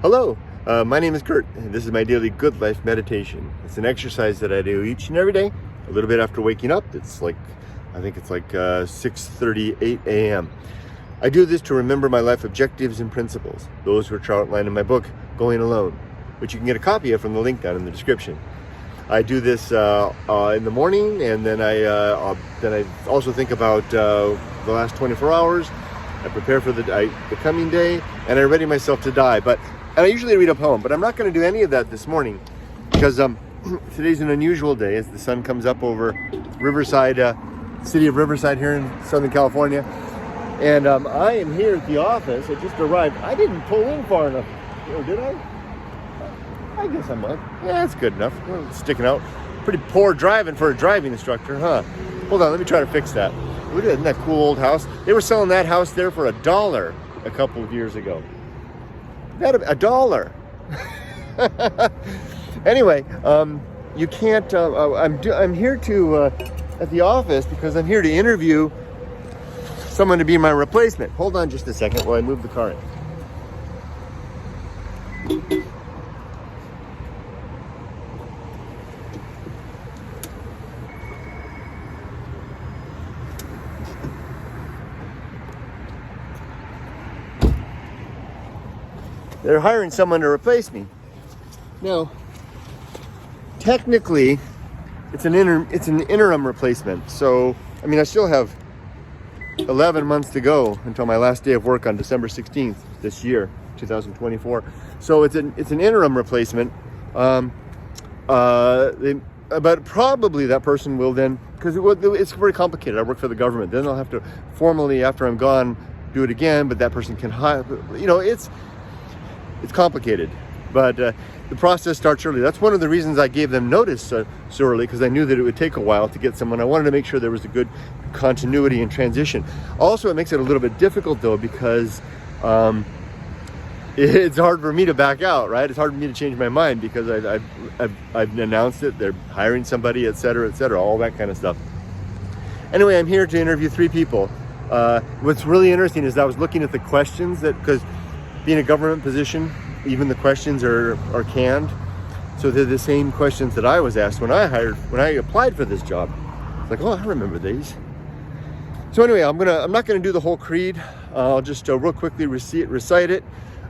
Hello, my name is Kurt, and this is my daily good life meditation. It's an exercise that I do each and every day, a little bit after waking up. I think it's like 6:38 a.m. I do this to remember my life objectives and principles, those which are outlined in my book, Going Alone, which you can get a copy of from the link down in the description. I do this in the morning, and then I also think about the last 24 hours. I prepare for the coming day, and I ready myself to die. And I usually read a poem, but I'm not going to do any of that this morning because today's an unusual day as the sun comes up over Riverside, city of Riverside here in Southern California. And I am here at the office. I just arrived. I didn't pull in far enough. Or did I? I guess I might. Yeah, that's good enough. Well, it's sticking out. Pretty poor driving for a driving instructor, huh? Hold on, let me try to fix that. Look at that cool old house. They were selling that house there for $1 a couple of years ago. $1. Anyway, you can't. I'm here at the office because I'm here to interview someone to be my replacement. Hold on just a second while I move the car in. They're hiring someone to replace me. Now, technically, it's an interim replacement. So, I mean, I still have 11 months to go until my last day of work on December 16th this year, 2024. So it's an interim replacement. But probably that person will then, because it's very complicated. I work for the government. Then I'll have to formally, after I'm gone, do it again. But that person can hire. It's complicated, but the process starts early. That's one of the reasons I gave them notice so early, because I knew that it would take a while to get someone. I wanted to make sure there was a good continuity and transition. Also, it makes it a little bit difficult, though, because it's hard for me to back out, right? It's hard for me to change my mind because I've announced it. They're hiring somebody, et cetera, all that kind of stuff. Anyway, I'm here to interview 3 people. What's really interesting is I was looking at the questions because being a government position, even the questions are canned. So they're the same questions that I was asked when I applied for this job. It's like, oh, I remember these. So anyway, I'm not gonna do the whole creed. I'll just real quickly recite it.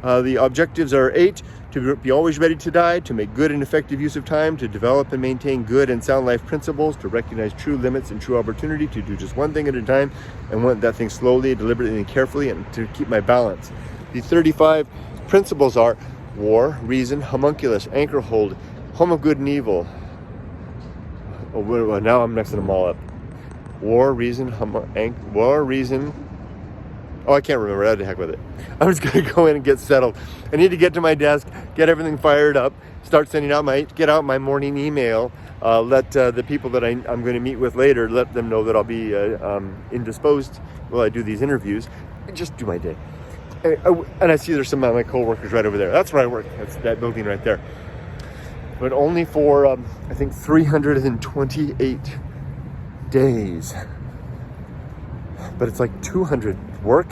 The objectives are 8: to be always ready to die, to make good and effective use of time, to develop and maintain good and sound life principles, to recognize true limits and true opportunity, to do just one thing at a time and want that thing slowly, deliberately, and carefully, and to keep my balance. The 35 principles are war, reason, homunculus, anchorhold, home of good and evil. Oh, well, now I'm mixing them all up. War, reason, war, reason. Oh, I can't remember. I had to heck with it. I'm just going to go in and get settled. I need to get to my desk, get everything fired up, start sending out get out my morning email, let the people that I'm going to meet with later, let them know that I'll be indisposed while I do these interviews, and just do my day. And I see there's some of my coworkers right over there. That's where I work. That's that building right there. But only for, I think, 328 days. But it's like 200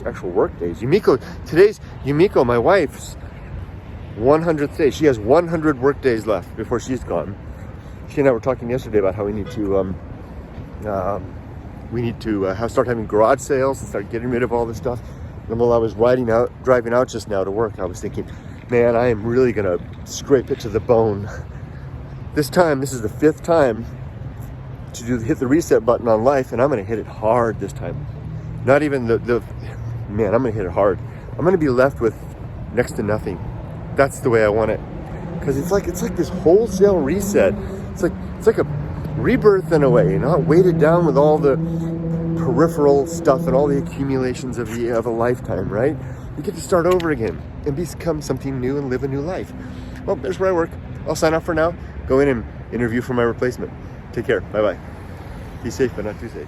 actual work days. Today's Yumiko, my wife's 100th day. She has 100 work days left before she's gone. She and I were talking yesterday about how we need to start having garage sales and start getting rid of all this stuff. And while I was driving out just now to work, I was thinking, man, I am really gonna scrape it to the bone. This is the 5th time to hit the reset button on life, and I'm gonna hit it hard this time. Not even I'm gonna hit it hard. I'm gonna be left with next to nothing. That's the way I want it. Because it's like this wholesale reset. It's like a rebirth in a way. You're not weighted down with all the peripheral stuff and all the accumulations of a lifetime, right? You get to start over again and become something new and live a new life. Well, there's where I work. I'll sign off for now. Go in and interview for my replacement. Take care. Bye-bye. Be safe, but not too safe.